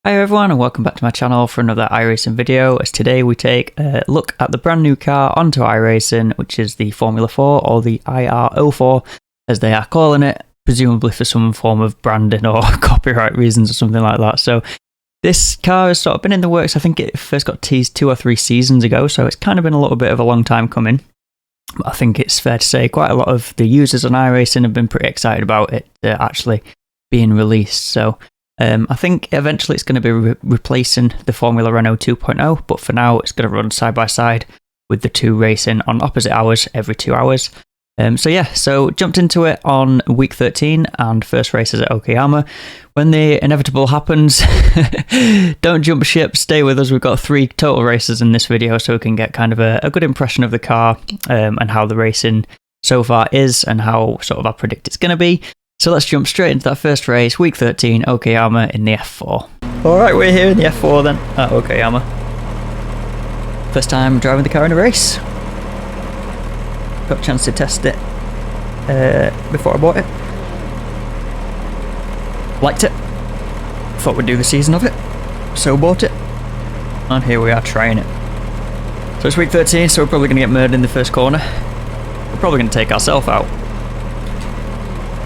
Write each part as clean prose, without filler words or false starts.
Hi everyone and welcome back to my channel for another iRacing video, as today we take a look at the brand new car onto iRacing, which is the Formula 4 or the IR04 as they are calling it, presumably for some form of branding or copyright reasons or something like that. So this car has sort of been in the works. I think it first got teased 2 or 3 seasons ago, so it's kind of been a little bit of a long time coming. But I think it's fair to say quite a lot of the users on iRacing have been pretty excited about it actually being released. So I think eventually it's going to be replacing the Formula Renault 2.0, but for now it's going to run side by side with the two racing on opposite hours every 2 hours. So jumped into it on week 13 and first race is at Okayama. When the inevitable happens, don't jump ship, stay with us. We've got 3 total races in this video so we can get kind of a good impression of the car and how the racing so far is and how sort of I predict it's going to be. So let's jump straight into that first race, week 13, Okayama in the F4. Alright, we're here in the F4 then, at Okayama. First time driving the car in a race. Got a chance to test it before I bought it. Liked it. Thought we'd do the season of it. So bought it. And here we are trying it. So it's week 13, so we're probably going to get murdered in the first corner. We're probably going to take ourselves out.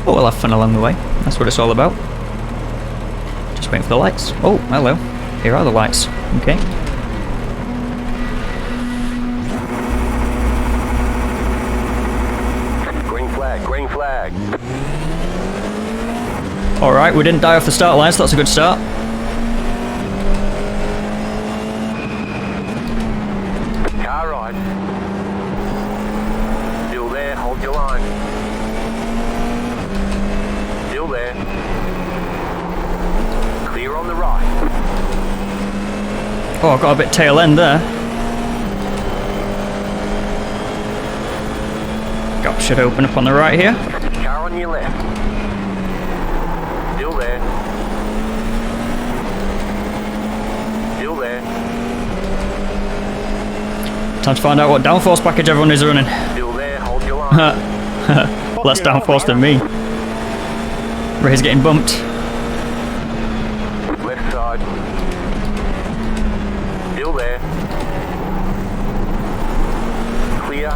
But we'll have fun along the way. That's what it's all about. Just waiting for the lights. Oh, hello. Here are the lights. Okay. Green flag, green flag. Alright, we didn't die off the start line, so that's a good start. Car right. Still there, hold your line. Still there. Clear on the right. Oh, I got a bit tail end there. Gap should open up on the right here. Car on your left. Still there. Still there. Time to find out what downforce package everyone is running. Still there, hold your line. Less downforce than me. Ray's getting bumped. Left side. Still there. Clear.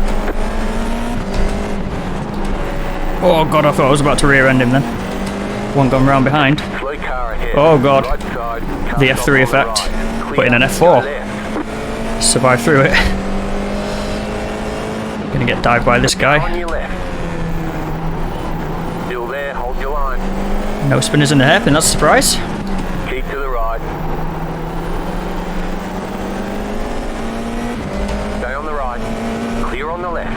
Oh god, I thought I was about to rear end him then. One gone round behind. Slow car ahead. Oh god. Right side. Car The stop F3 on effect. the right. Put in an Clear. F4. Go left. Survive through it. Gonna get dived by this Car guy. on your left. Still there, hold your line. No spinners in the hairpin, that's a surprise. Keep to the right. Stay on the right. Clear on the left.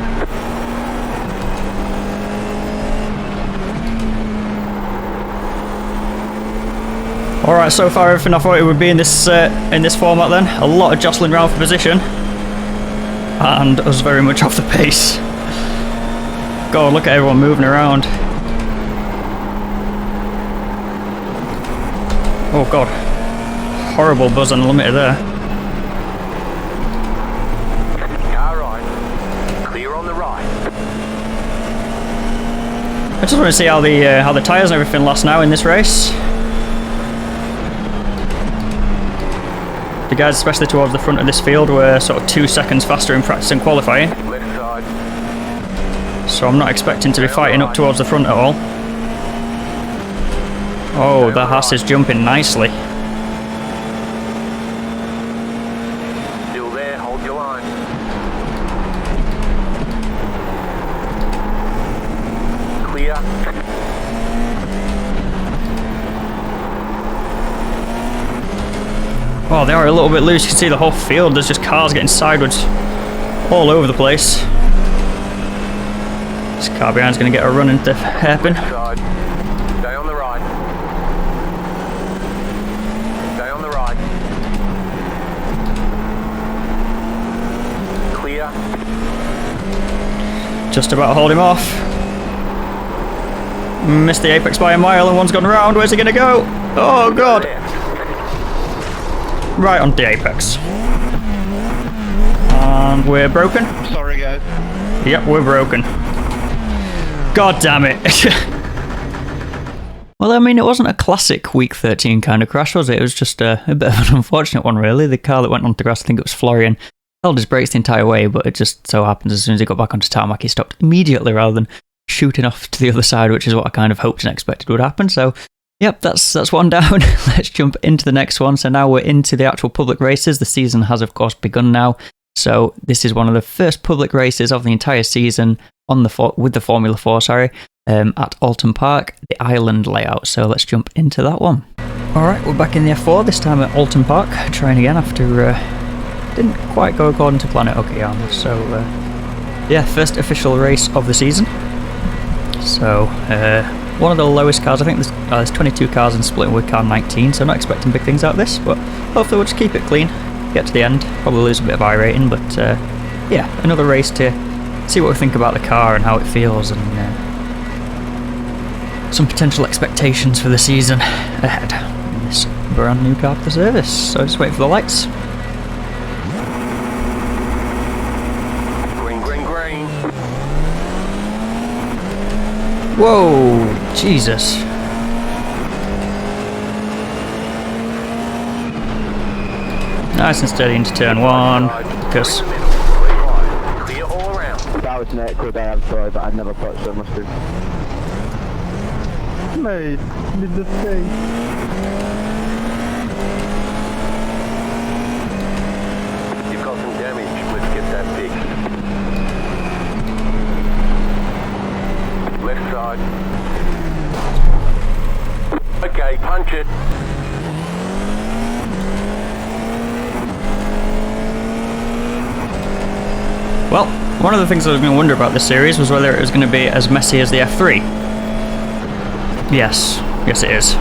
Alright, so far everything I thought it would be in this format then. A lot of jostling around for position. And us very much off the pace. God, look at everyone moving around. Oh god. Horrible buzz on the limiter there. Car right. Clear on the right. I just want to see how the tyres and everything last now in this race. The guys, especially towards the front of this field, were sort of 2 seconds faster in practice and qualifying. Left side. So I'm not expecting to be fighting up towards the front at all. Oh, the Haas is jumping nicely. Still there, hold your line. Clear. Oh, they are a little bit loose. You can see the whole field. There's just cars getting sideways all over the place. This car behind's going to get a run into hairpin. Side. Stay on the right. Stay on the right. Clear. Just about to hold him off. Missed the apex by a mile and one's gone round. Where's he going to go? Oh, God. Left. Right on the apex. And we're broken. Sorry, guys. Yep, we're broken. God damn it. Well, I mean, it wasn't a classic Week 13 kind of crash, was it? It was just a bit of an unfortunate one, really. The car that went onto grass, I think it was Florian, held his brakes the entire way, but it just so happens as soon as he got back onto tarmac, he stopped immediately rather than shooting off to the other side, which is what I kind of hoped and expected would happen. So, yep, that's one down. Let's jump into the next one. So now we're into the actual public races. The season has, of course, begun now. So this is one of the first public races of the entire season with the Formula 4, at Oulton Park, the island layout. So let's jump into that one. Alright, we're back in the F4, this time at Oulton Park, trying again after didn't quite go according to plan at Okayama. So yeah, first official race of the season. So one of the lowest cars, I think there's 22 cars in splitting with car 19, so not expecting big things out of this, but hopefully we'll just keep it clean, get to the end, probably lose a bit of iRating, but yeah, another race to see what we think about the car and how it feels, and some potential expectations for the season ahead in this brand new car for the service. So just wait for the lights. Green, green, green. Whoa, Jesus. Nice and steady into turn one, because Clear all around. That was an echo there, I'm sorry, but I'd never touched it, must have. Mate, did the thing. You've got some damage. Let's get that fixed. Left side. Okay, punch it. well, one of the things I was going to wonder about this series was whether it was going to be as messy as the F3. Yes it is.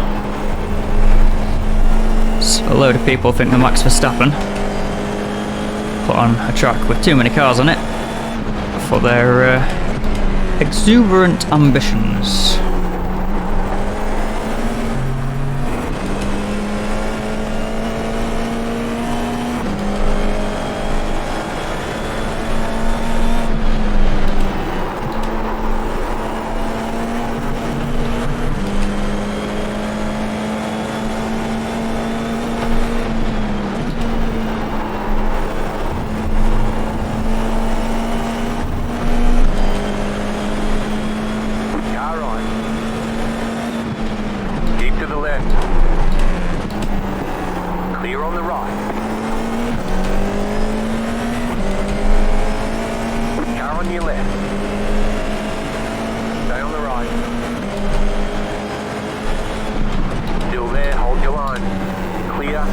So a load of people think that Max Verstappen put on a track with too many cars on it for their exuberant ambitions. Clear on the right. Car on your left. Stay on the right. Still there, hold your line. Clear.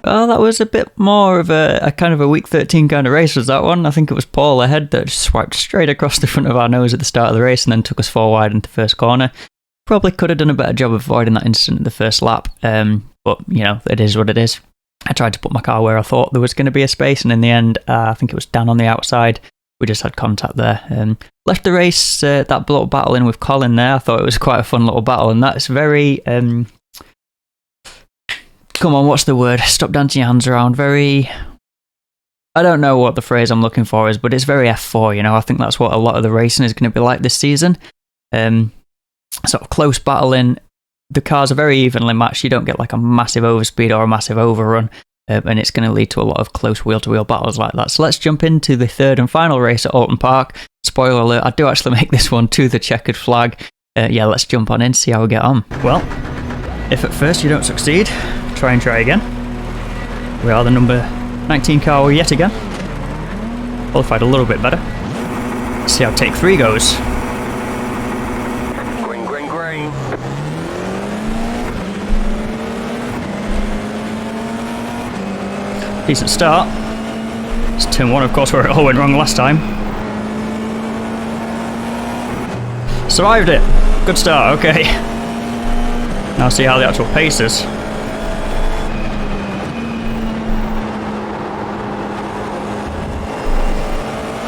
Well, that was a bit more of a kind of a Week 13 kind of race, was that one. I think it was Paul ahead that just swiped straight across the front of our nose at the start of the race and then took us 4 wide into first corner. Probably could have done a better job of avoiding that incident in the first lap, but, you know, it is what it is. I tried to put my car where I thought there was going to be a space, and in the end, I think it was Dan on the outside. We just had contact there. Left the race, that little battle in with Colin there. I thought it was quite a fun little battle, and that's very... come on, what's the word? Stop dancing your hands around. Very... I don't know what the phrase I'm looking for is, but it's very F4, you know. I think that's what a lot of the racing is going to be like this season. Sort of close battling. The cars are very evenly matched. You don't get like a massive overspeed or a massive overrun, and it's going to lead to a lot of close wheel-to-wheel battles like that. So let's jump into the third and final race at Oulton Park. Spoiler alert, I do actually make this one to the checkered flag. Yeah, let's jump on in, see how we get on. Well, if at first you don't succeed, try and try again. We are the number 19 car yet again. Qualified a little bit better. Let's see how take 3 goes. Green, green, green. Decent start. It's turn 1, of course, where it all went wrong last time. Survived it. Good start, okay. Now see how the actual pace is.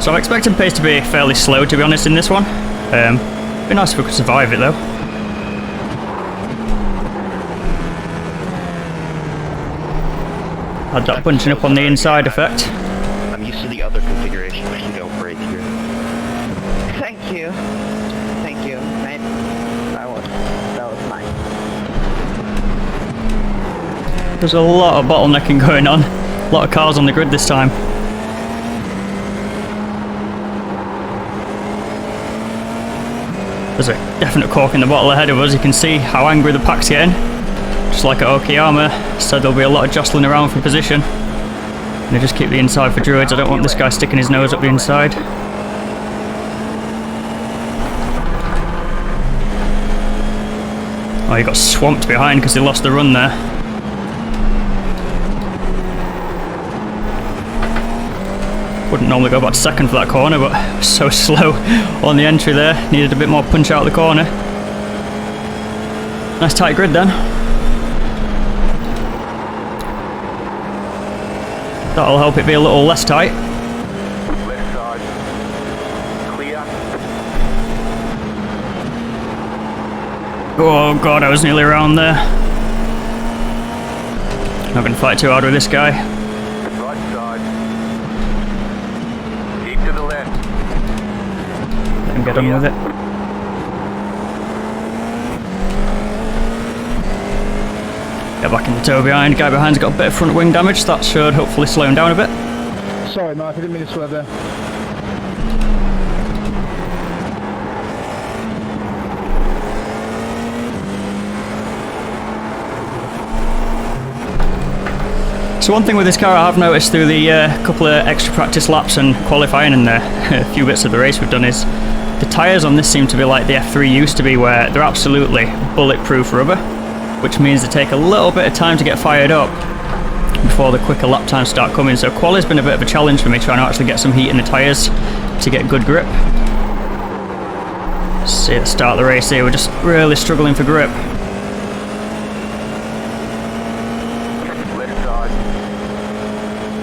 So I'm expecting pace to be fairly slow, to be honest, in this one. It'd be nice if we could survive it, though. Had that bunching up on the inside effect. I'm used to the other configuration where you go right through. Thank you. Thank you, mate. That was nice. There's a lot of bottlenecking going on. A lot of cars on the grid this time. There's a definite cork in the bottle ahead of us. You can see how angry the pack's getting. Just like at Okayama, said there'll be a lot of jostling around for position. And they just keep the inside for Druids. I don't want this guy sticking his nose up the inside. Oh, he got swamped behind because he lost the run there. Wouldn't normally go back to second for that corner, but so slow on the entry there. Needed a bit more punch out of the corner. Nice tight grid then. That'll help it be a little less tight. Left side. Clear. Oh god, I was nearly around there. Not going to fight too hard with this guy. Right side. Keep to the left. Let him get on with it. Get back in the tow behind. Guy behind's got a bit of front wing damage. That should hopefully slow him down a bit. Sorry, Mark, I didn't mean to swear there. So one thing with this car I have noticed through the couple of extra practice laps and qualifying and a few bits of the race we've done is the tyres on this seem to be like the F3 used to be, where they're absolutely bulletproof rubber, which means they take a little bit of time to get fired up before the quicker lap times start coming. So quali's been a bit of a challenge for me, trying to actually get some heat in the tyres to get good grip. See at the start of the race here, we're just really struggling for grip. Left side.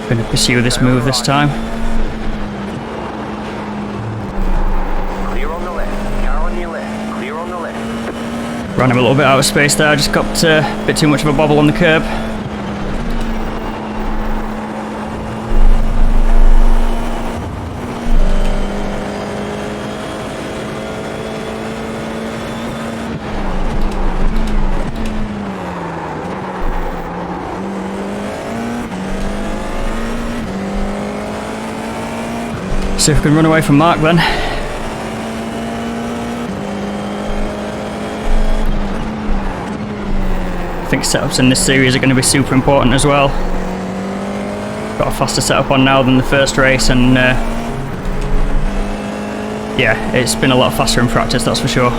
Going to pursue this move this time. Clear on the left. Car on your left. Clear on the left. Ran him a little bit out of space there, just got a bit too much of a bobble on the curb. See if we can run away from Mark then. I think setups in this series are going to be super important as well. Got a faster setup on now than the first race, and yeah, it's been a lot faster in practice, that's for sure.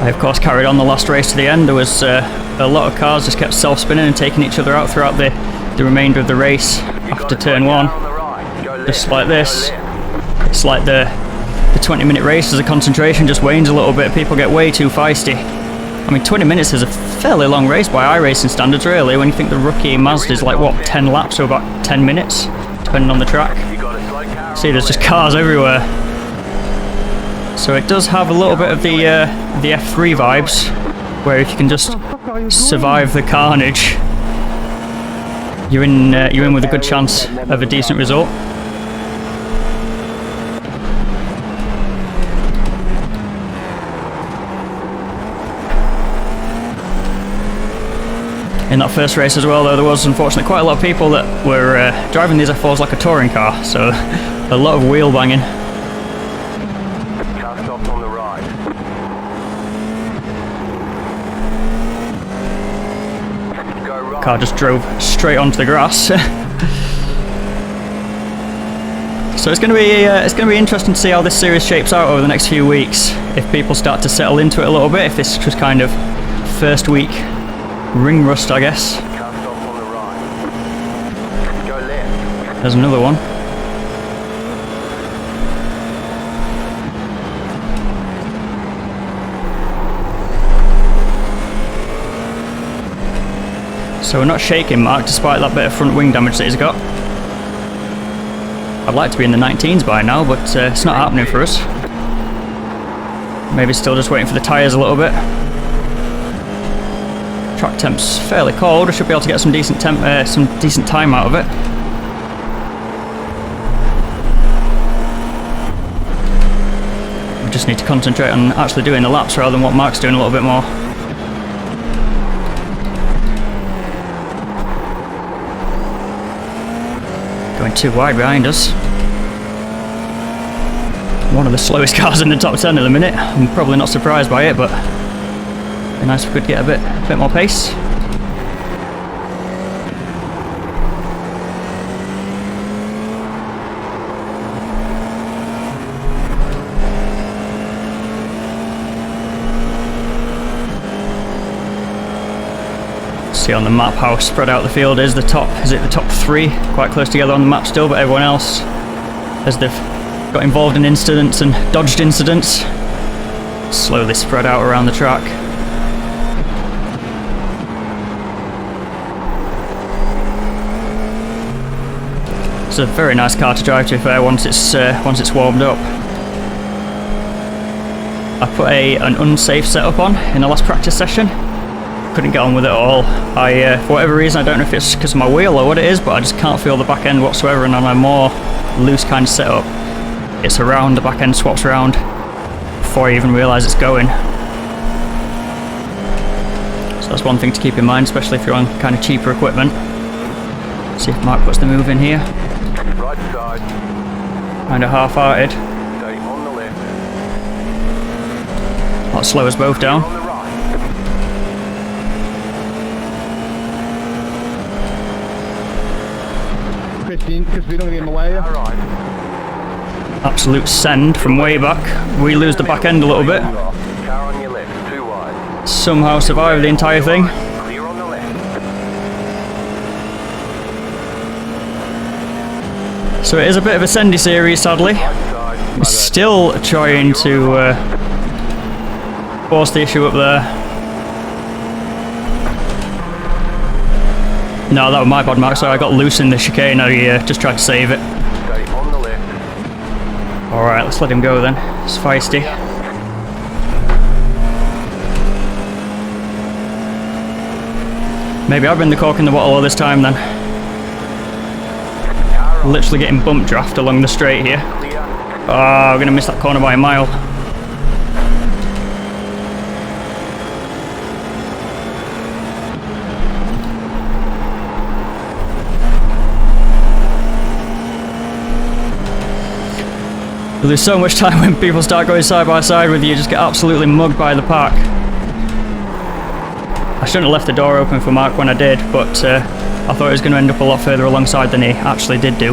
I of course carried on the last race to the end. There was a lot of cars just kept self-spinning and taking each other out throughout the remainder of the race after turn 1. Just like this. It's like the 20-minute race as a concentration just wanes a little bit. People get way too feisty. I mean, 20 minutes is a fairly long race by iRacing standards, really, when you think the rookie Mazda is like, what, 10 laps, so about 10 minutes, depending on the track. See, there's just cars everywhere. So it does have a little bit of the F3 vibes, where if you can just survive the carnage, you're in with a good chance of a decent result. In that first race as well, though, there was unfortunately quite a lot of people that were driving these F4s like a touring car, so a lot of wheel banging. car just drove straight onto the grass. So it's going to be interesting to see how this series shapes out over the next few weeks. If people start to settle into it a little bit, if this was kind of first week ring rust, I guess. Car stop on the right. Go left. There's another one. So we're not shaking Mark despite that bit of front wing damage that he's got. I'd like to be in the 19s by now, but it's not happening for us. Maybe still just waiting for the tyres a little bit. Track temp's fairly cold. I should be able to get some decent time out of it. We just need to concentrate on actually doing the laps rather than what Mark's doing a little bit more. Going too wide behind us. One of the slowest cars in the top 10 at the minute. I'm probably not surprised by it, but it'd be nice if we could get a bit more pace. See on the map how spread out the field is. Is it the top 3? Quite close together on the map still, but everyone else, as they've got involved in incidents and dodged incidents, slowly spread out around the track. It's a very nice car to drive, to be fair, once it's warmed up. I put an unsafe setup on in the last practice session. Couldn't get on with it at all. For whatever reason, I don't know if it's because of my wheel or what it is, but I just can't feel the back end whatsoever, and on a more loose kind of setup, it's around, the back end swaps around before I even realise it's going. So that's one thing to keep in mind, especially if you're on kind of cheaper equipment. See if Mark puts the move in here. Right side. Kind of half-hearted. Stay on the left. That slow us both down. On the right. 15, because we don't get in the way. All right. Absolute send from way back. We lose the back end a little bit. Car on your left. Too wide. Somehow survive the entire thing. Clear on the left. So it is a bit of a sendy series, sadly. Right side. We're still trying to force the issue up there. No, that was my bad, Mark. Sorry, I got loose in the chicane. I just tried to save it. Stay on the left. Alright, let's let him go then. It's feisty. Maybe I've been the cork in the bottle all this time then. Literally getting bump draft along the straight here. Clear. Oh, we're going to miss that corner by a mile. You lose so much time when people start going side by side with you, just get absolutely mugged by the pack. I shouldn't have left the door open for Mark when I did, but I thought he was going to end up a lot further alongside than he actually did do.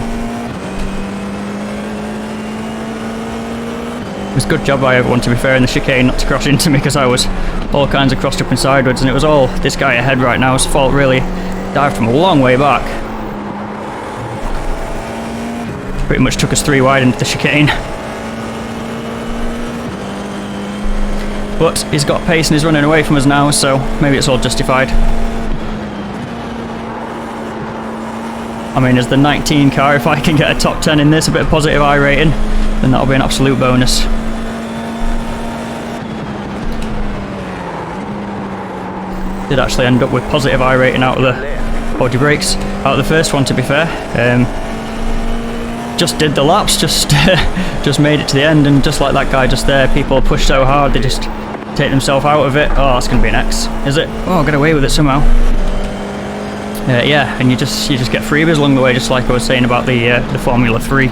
It was a good job by everyone, to be fair, in the chicane not to crash into me, because I was all kinds of crossed up and sideways, and it was all this guy ahead right now's fault, really. Dived from a long way back. Pretty much took us 3 wide into the chicane. But he's got pace and he's running away from us now, so maybe it's all justified. I mean, as the 19 car, if I can get a top 10 in this, a bit of positive I rating, then that'll be an absolute bonus. Did actually end up with positive I rating out of the body brakes, out of the first one, to be fair. Just did the laps, just made it to the end, and just like that guy just there, people push so hard they just take themselves out of it. Oh, that's going to be an X, is it? Oh, I got away with it somehow. Yeah, and you just get freebies along the way, just like I was saying about the Formula 3.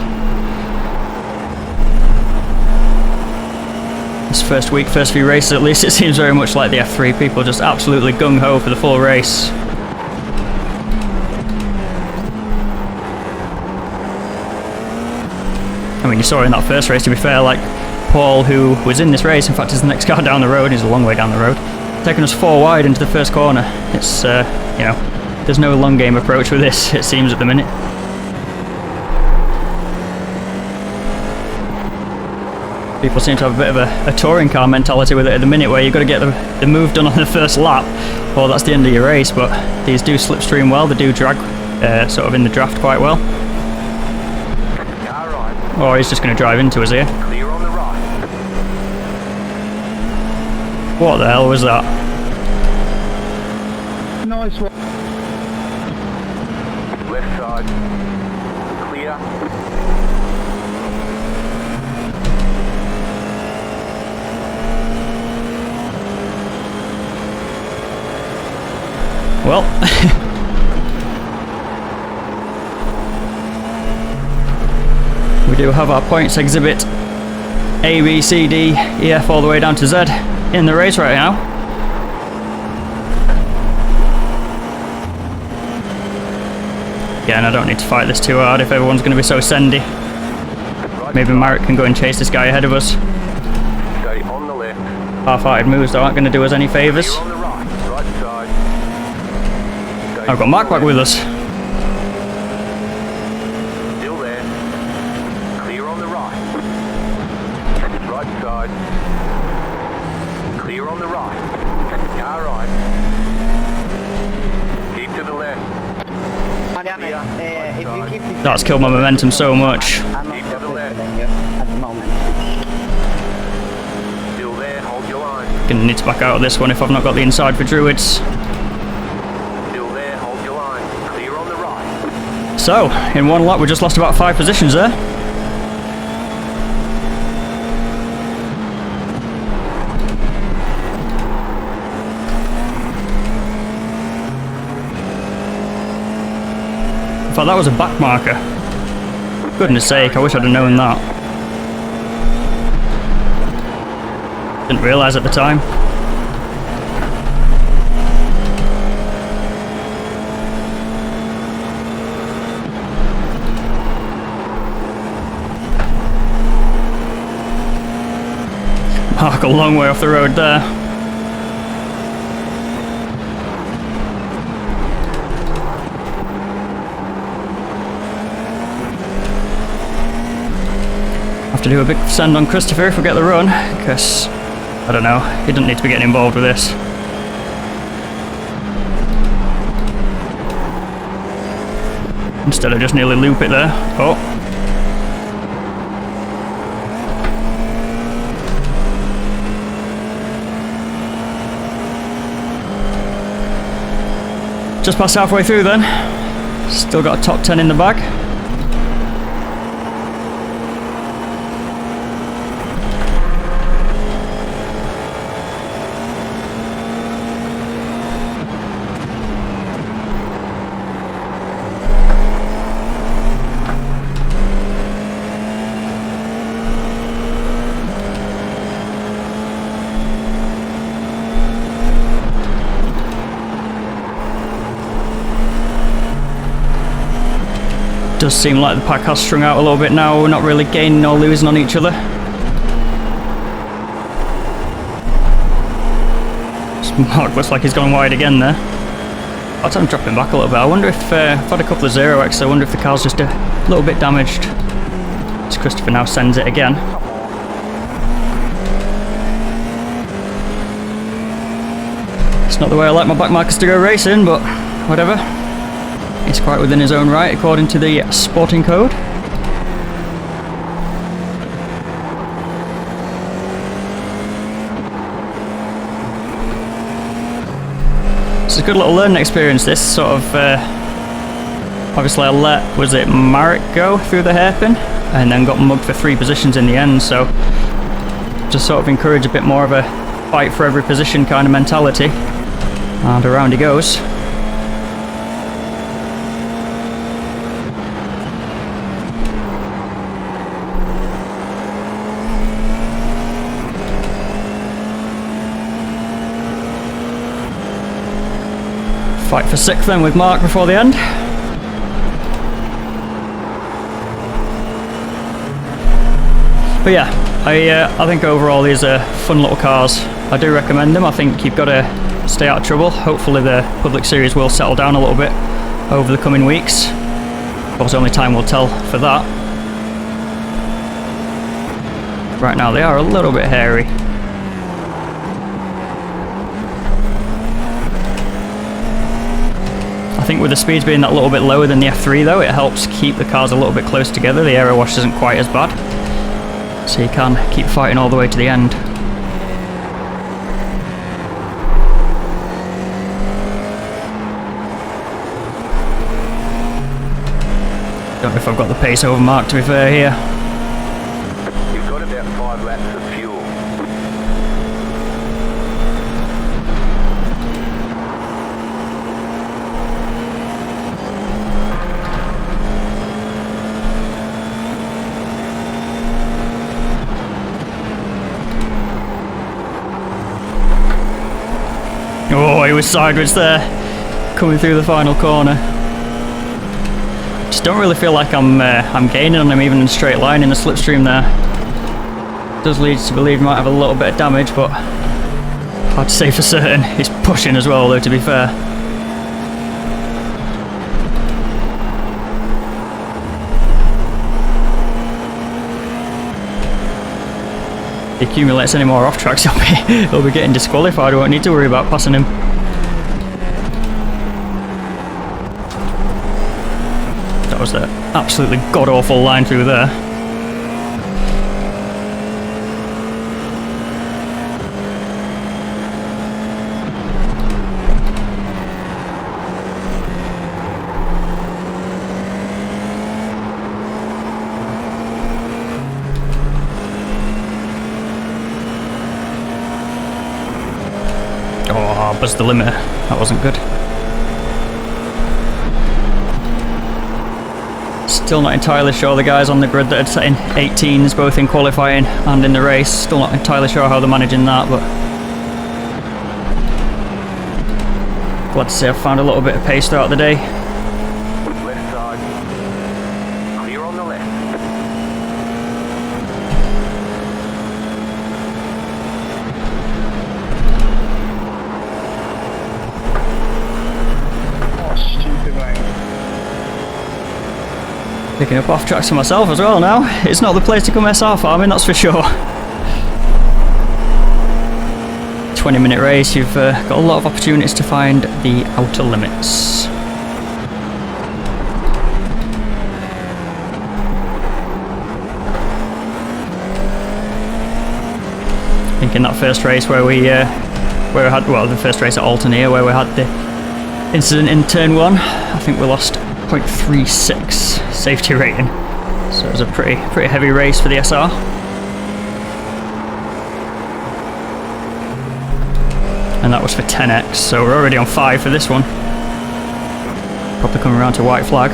This first week, first few races at least, it seems very much like the F3. People just absolutely gung-ho for the full race. I mean, you saw in that first race, to be fair, like Paul, who was in this race, in fact, is the next car down the road, he's a long way down the road, taking us 4 wide into the first corner. It's, you know, there's no long game approach with this, it seems, at the minute. People seem to have a bit of a touring car mentality with it at the minute, where you've got to get the move done on the first lap, or that's the end of your race. But these do slipstream well, they do drag sort of in the draft quite well. Oh, he's just going to drive into us here. Clear on the right. What the hell was that? Nice one. Left side. Clear. Well, we do have our points exhibit A, B, C, D, E, F all the way down to Z in the race right now. Again, I don't need to fight this too hard if everyone's going to be so sendy. Maybe Marek can go and chase this guy ahead of us. Stay on the left. Half-hearted moves though aren't going to do us any favours. Clear on the right. Right side. Stay I've got on Mark the back with us. Still there. Clear on the right. Right side. Clear on the right. Car right. Keep to the left. Marianne, if you keep this That's killed my momentum so much. I'm not Keep to the left. telling you at the moment. Still there. Hold your line. Gonna need to back out of this one if I've not got the inside for Druids. Still there. Hold your line. Clear on the right. So, in one lap we just lost about 5 positions there. In fact, that was a back marker. Goodness sake, I wish I'd have known that. Didn't realise at the time. Mark a long way off the road there. Have to do a big send on Christopher if we get the run, because I don't know, he doesn't need to be getting involved with this. Instead of just nearly loop it there. Oh. Just past halfway through then. Still got a top 10 in the bag. Does seem like the pack has strung out a little bit now. We're not really gaining or losing on each other. Mark looks like he's gone wide again there. I'll try and drop him back a little bit. I wonder if I've had a couple of 0x, I wonder if the car's just a little bit damaged. As Christopher now sends it again. It's not the way I like my back markers to go racing, but whatever. He's quite within his own right, according to the sporting code. It's a good little learning experience, this sort of... obviously I let, was it Marek go through the hairpin? And then got mugged for 3 positions in the end, so... just sort of encourage a bit more of a fight for every position kind of mentality. And around he goes. Fight for 6th then with Mark before the end. But yeah, I think overall these are fun little cars. I do recommend them. I think you've got to stay out of trouble. Hopefully the public series will settle down a little bit over the coming weeks. Of course, only time will tell for that. Right now they are a little bit hairy. I think with the speeds being that little bit lower than the F3 though, it helps keep the cars a little bit close together. The aero wash isn't quite as bad, so you can keep fighting all the way to the end. Don't know if I've got the pace over mark, to be fair here. You've got about 5 laps of fuel. Oh, he was sideways there, coming through the final corner. Just don't really feel like I'm gaining on him even in a straight line in the slipstream there. Does lead to believe he might have a little bit of damage, but hard to say for certain. He's pushing as well though, to be fair. If he accumulates any more off tracks, he'll be getting disqualified. I won't need to worry about passing him. That was an absolutely god-awful line through there. Oh, buzzed the limiter. That wasn't good. Still not entirely sure the guys on the grid that had set in 18s both in qualifying and in the race. Still not entirely sure how they're managing that, but glad to say I've found a little bit of pace throughout the day. Left side. Clear on the left. Oh, stupid, mate. Picking up off tracks for myself as well now. It's not the place to come SR farming, that's for sure. 20-minute race, you've got a lot of opportunities to find the outer limits. I think in that first race where we had, well, the first race at Oulton here, where we had the incident in turn 1, I think we lost 0.36 safety rating, so it was a pretty heavy race for the SR. And that was for 10x, so we're already on 5 for this one. Probably coming around to white flag.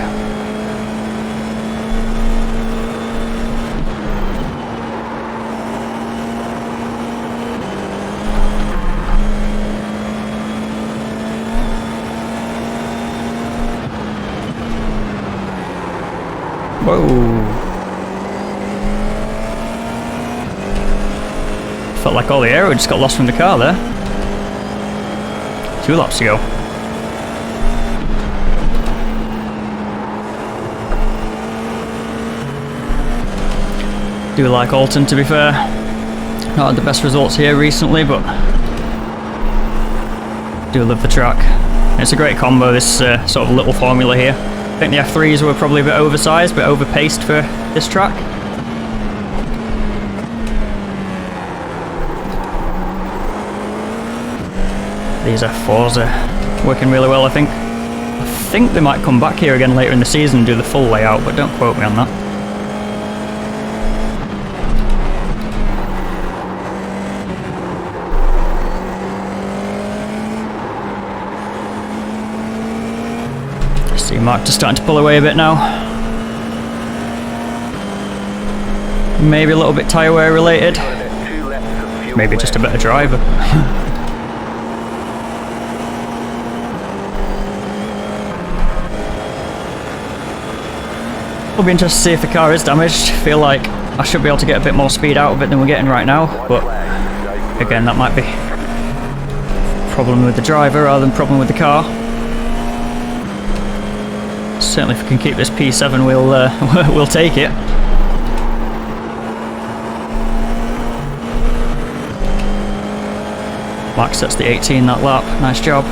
Whoa. Felt like all the aero just got lost from the car there. 2 laps to go. Do like Oulton, to be fair. Not had the best results here recently, but do love the track. It's a great combo, this sort of little formula here. I think the F3s were probably a bit oversized, but overpaced for this track. These F4s are working really well, I think. I think they might come back here again later in the season and do the full layout, but don't quote me on that. See Mark just starting to pull away a bit now. Maybe a little bit tyre wear related. Maybe just a better driver. It'll be interesting to see if the car is damaged. I feel like I should be able to get a bit more speed out of it than we're getting right now, but again, that might be a problem with the driver rather than problem with the car. Certainly if we can keep this P7, we'll take it. Max sets the 18 that lap, nice job.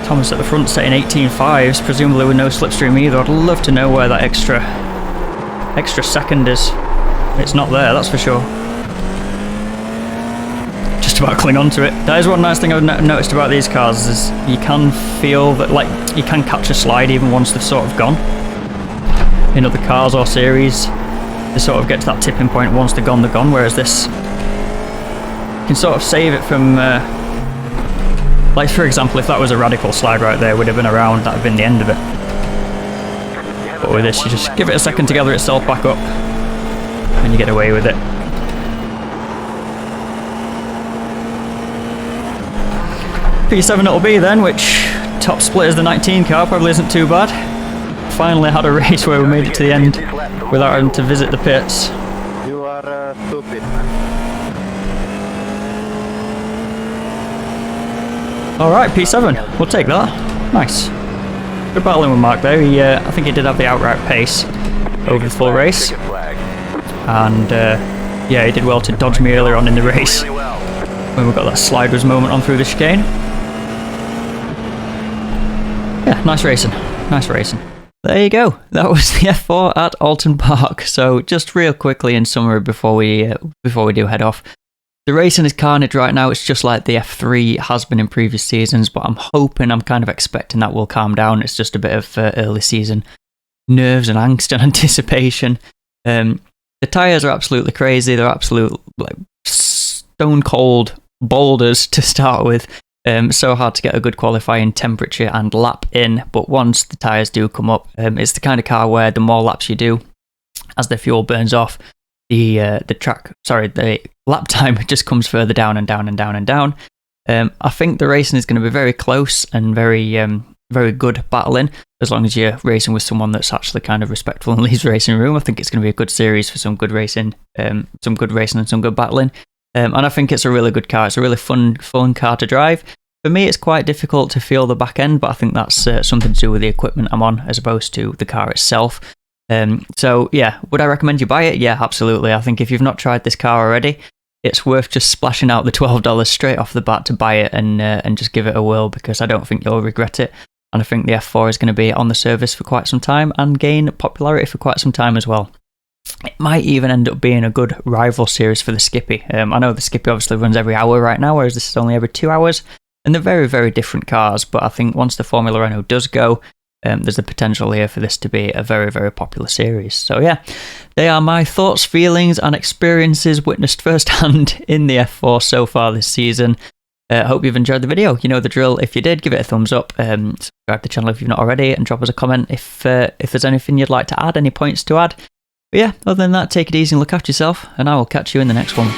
Thomas at the front setting 18.5s, presumably with no slipstream either. I'd love to know where that extra second is. It's not there, that's for sure. Just about cling on to it. That is one nice thing I've noticed about these cars, is you can feel that, like, you can catch a slide even once they've sort of gone. In other cars or series, they sort of get to that tipping point once they're gone, whereas this, you can sort of save it from, like for example, if that was a radical slide right there, would have been around, that would have been the end of it. But with this, you just give it a second to gather itself back up, and you get away with it. P7 it'll be then, which top split is the 19 car, probably isn't too bad. Finally had a race where we made it to the end without having to visit the pits. You are stupid. Alright, P7, we'll take that. Nice. Good battling with Mark there. I think he did have the outright pace over the full race. And yeah, he did well to dodge me earlier on in the race when we got that sliders moment on through the chicane. Yeah, nice racing. Nice racing. There you go. That was the F4 at Oulton Park. So just real quickly in summary before we do head off. The racing is carnage right now. It's just like the F3 has been in previous seasons, but I'm kind of expecting that will calm down. It's just a bit of early season nerves and angst and anticipation. The tyres are absolutely crazy. They're absolute like stone cold boulders to start with. So hard to get a good qualifying temperature and lap in, but once the tyres do come up, it's the kind of car where the more laps you do, as the fuel burns off, the lap time just comes further down and down and down and down. I think the racing is going to be very close and very good battling, as long as you're racing with someone that's actually kind of respectful and leaves the racing room. I think it's going to be a good series for some good racing and some good battling. And I think it's a really good car. It's a really fun car to drive. For me, it's quite difficult to feel the back end, but I think that's something to do with the equipment I'm on as opposed to the car itself. So yeah, would I recommend you buy it? Yeah, absolutely. I think if you've not tried this car already, it's worth just splashing out the $12 straight off the bat to buy it and just give it a whirl, because I don't think you'll regret it. And I think the F4 is going to be on the service for quite some time and gain popularity for quite some time as well. It might even end up being a good rival series for the Skippy. I know the Skippy obviously runs every hour right now, whereas this is only every 2 hours. And they're very, very different cars, but I think once the Formula Renault does go, there's the potential here for this to be a very, very popular series. So yeah, they are my thoughts, feelings and experiences witnessed firsthand in the F4 so far this season. Hope you've enjoyed the video. You know the drill. If you did, give it a thumbs up, subscribe to the channel if you've not already, and drop us a comment if there's anything you'd like to add, any points to add. But yeah, other than that, take it easy and look after yourself, and I will catch you in the next one.